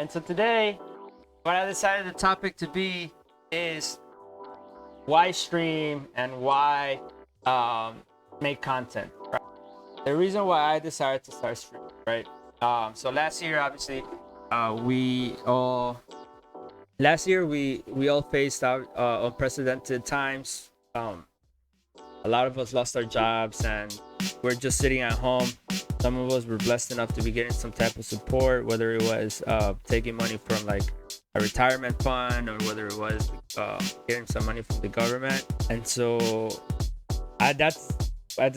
And so today, what I decided the topic to be is why stream and why make content. Right? The reason why I decided to start streaming, right? So last year, obviously, we all faced out unprecedented times. A lot of us lost our jobs and we're just sitting at home. Some of us were blessed enough to be getting some type of support, whether it was taking money from like a retirement fund or whether it was getting some money from the government. And so at the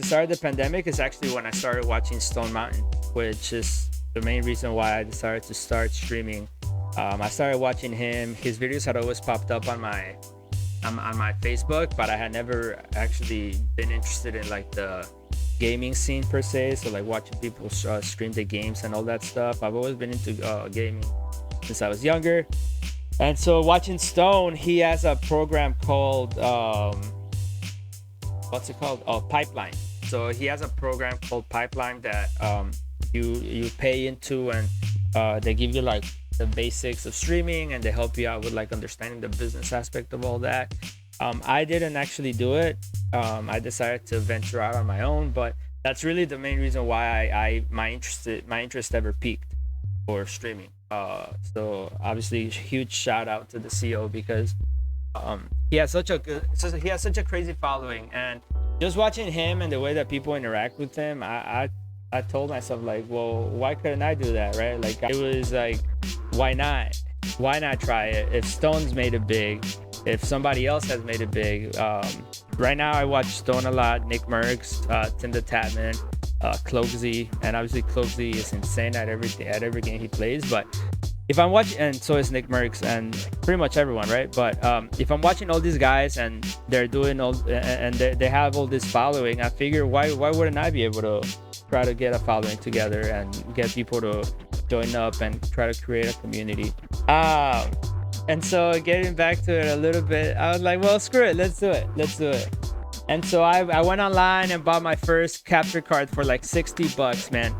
start of the pandemic is actually when I started watching Stone Mountain, which is the main reason why I decided to start streaming. I started watching him. His videos had always popped up on my Facebook, but I had never actually been interested in like the gaming scene per se. So like watching people stream the games and all that stuff. I've always been into gaming since I was younger. And so watching Stone, he has a program called what's it called? Pipeline. So he has a program called Pipeline that you pay into, and they give you like the basics of streaming, and they help you out with like understanding the business aspect of all that. I didn't actually do it. I decided to venture out on my own, but that's really the main reason why my interest ever peaked for streaming. So obviously huge shout out to the CEO because he has such a crazy following, and just watching him and the way that people interact with him, I told myself like, well, why couldn't I do that, right? Like it was like, why not try it? If Stone's made it big, if somebody else has made it big. Right now I watch Stone a lot, Nick Merckx, Tim the Tatman, Cloakzy, and obviously Cloakzy is insane at every game he plays. But if I'm watching, and so is Nick Merckx and pretty much everyone, right? But if I'm watching all these guys and they're doing all, and they have all this following, I figure why wouldn't I be able to try to get a following together and get people to join up and try to create a community. And so getting back to it a little bit, I was like, well, screw it, let's do it. And so I went online and bought my first capture card for like $60, man.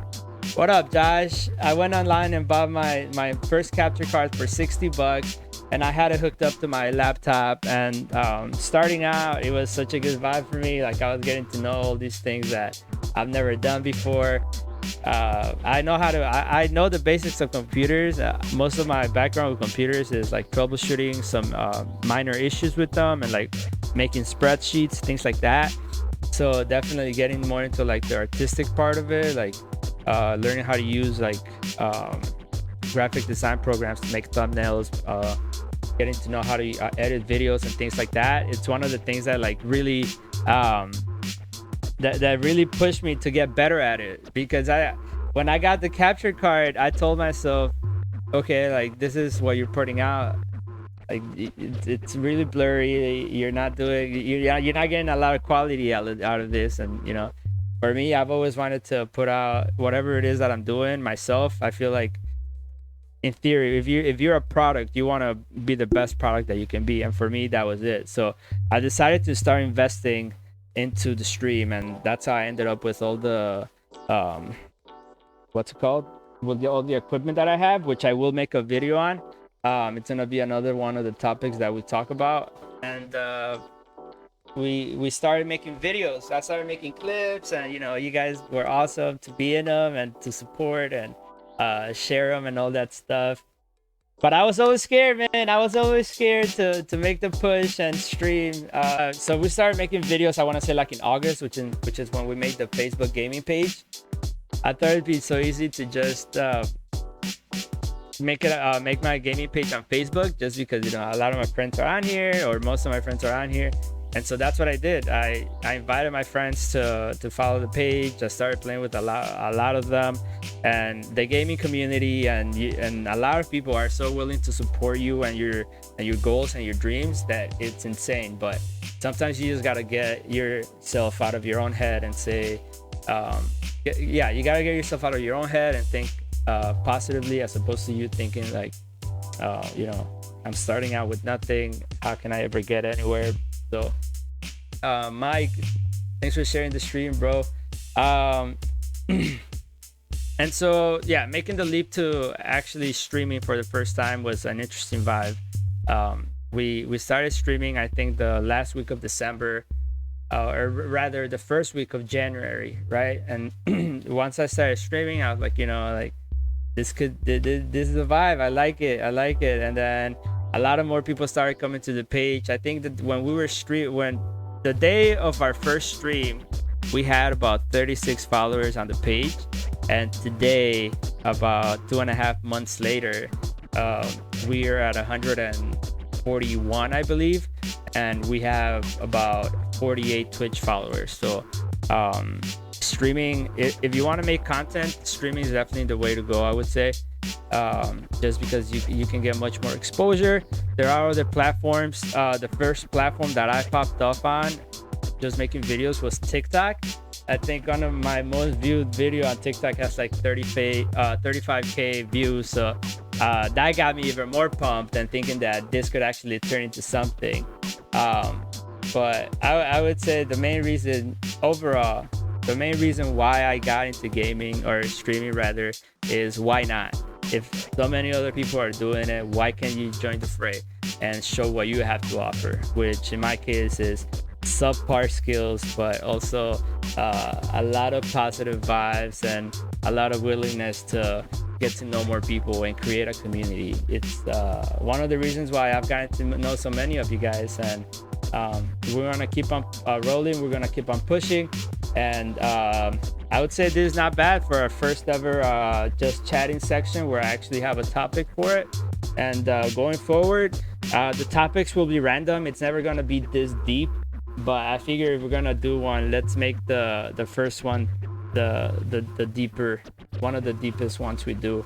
What up, Josh? I went online and bought my first capture card for $60, and I had it hooked up to my laptop. And starting out, it was such a good vibe for me. Like I was getting to know all these things that I've never done before. I know the basics of computers. Most of my background with computers is like troubleshooting some minor issues with them and like making spreadsheets, things like that. So definitely getting more into like the artistic part of it, like learning how to use like graphic design programs to make thumbnails, getting to know how to edit videos and things like that. It's one of the things that like really that really pushed me to get better at it, because when I got the capture card, I told myself, okay, like this is what you're putting out. Like it's really blurry. You're not getting a lot of quality out of this. And you know, for me, I've always wanted to put out whatever it is that I'm doing myself. I feel like, in theory, if you're a product, you want to be the best product that you can be. And for me, that was it. So I decided to start investing into the stream, and that's how I ended up with all the what's it called, with all the equipment that I have, which I will make a video on. It's gonna be another one of the topics that we talk about. And we started making videos. I started making clips, and you know, you guys were awesome to be in them and to support and share them and all that stuff. But I was always scared, man. I was always scared to make the push and stream. So we started making videos, I want to say like in August, which is when we made the Facebook gaming page. I thought it'd be so easy to just make my gaming page on Facebook, just because, you know, a lot of my friends are on here, or most of my friends are on here. And so that's what I did. I invited my friends to follow the page. I started playing with a lot of them, and the gaming community and a lot of people are so willing to support you and your goals and your dreams that it's insane. But sometimes you just gotta get yourself out of your own head and say, you gotta get yourself out of your own head and think positively, as opposed to you thinking like, you know, I'm starting out with nothing. How can I ever get anywhere? So, Mike, thanks for sharing the stream, bro. And so yeah, making the leap to actually streaming for the first time was an interesting vibe. We started streaming, I think, the last week of December, or rather the first week of January, right? And once I started streaming, I was like, like this is a vibe. I like it. And then a lot of more people started coming to the page. I think that when the day of our first stream, we had about 36 followers on the page, and today, about 2.5 months later, we are at 141, I believe, and we have about 48 Twitch followers. So streaming, if you want to make content, streaming is definitely the way to go, I would say. Just because you can get much more exposure. There are other platforms. The first platform that I popped up on just making videos was TikTok. I think one of my most viewed video on TikTok has like 35k views. So that got me even more pumped and thinking that this could actually turn into something. But I would say the main reason why I got into gaming, or streaming rather, is why not? If so many other people are doing it, why can't you join the fray and show what you have to offer? Which in my case is subpar skills, but also a lot of positive vibes and a lot of willingness to get to know more people and create a community. It's one of the reasons why I've gotten to know so many of you guys, and we're gonna keep on rolling. We're gonna keep on pushing, and I would say this is not bad for our first ever just chatting section where I actually have a topic for it. And going forward, the topics will be random. It's never gonna be this deep, but I figure if we're gonna do one, let's make the first one the deeper, one of the deepest ones we do.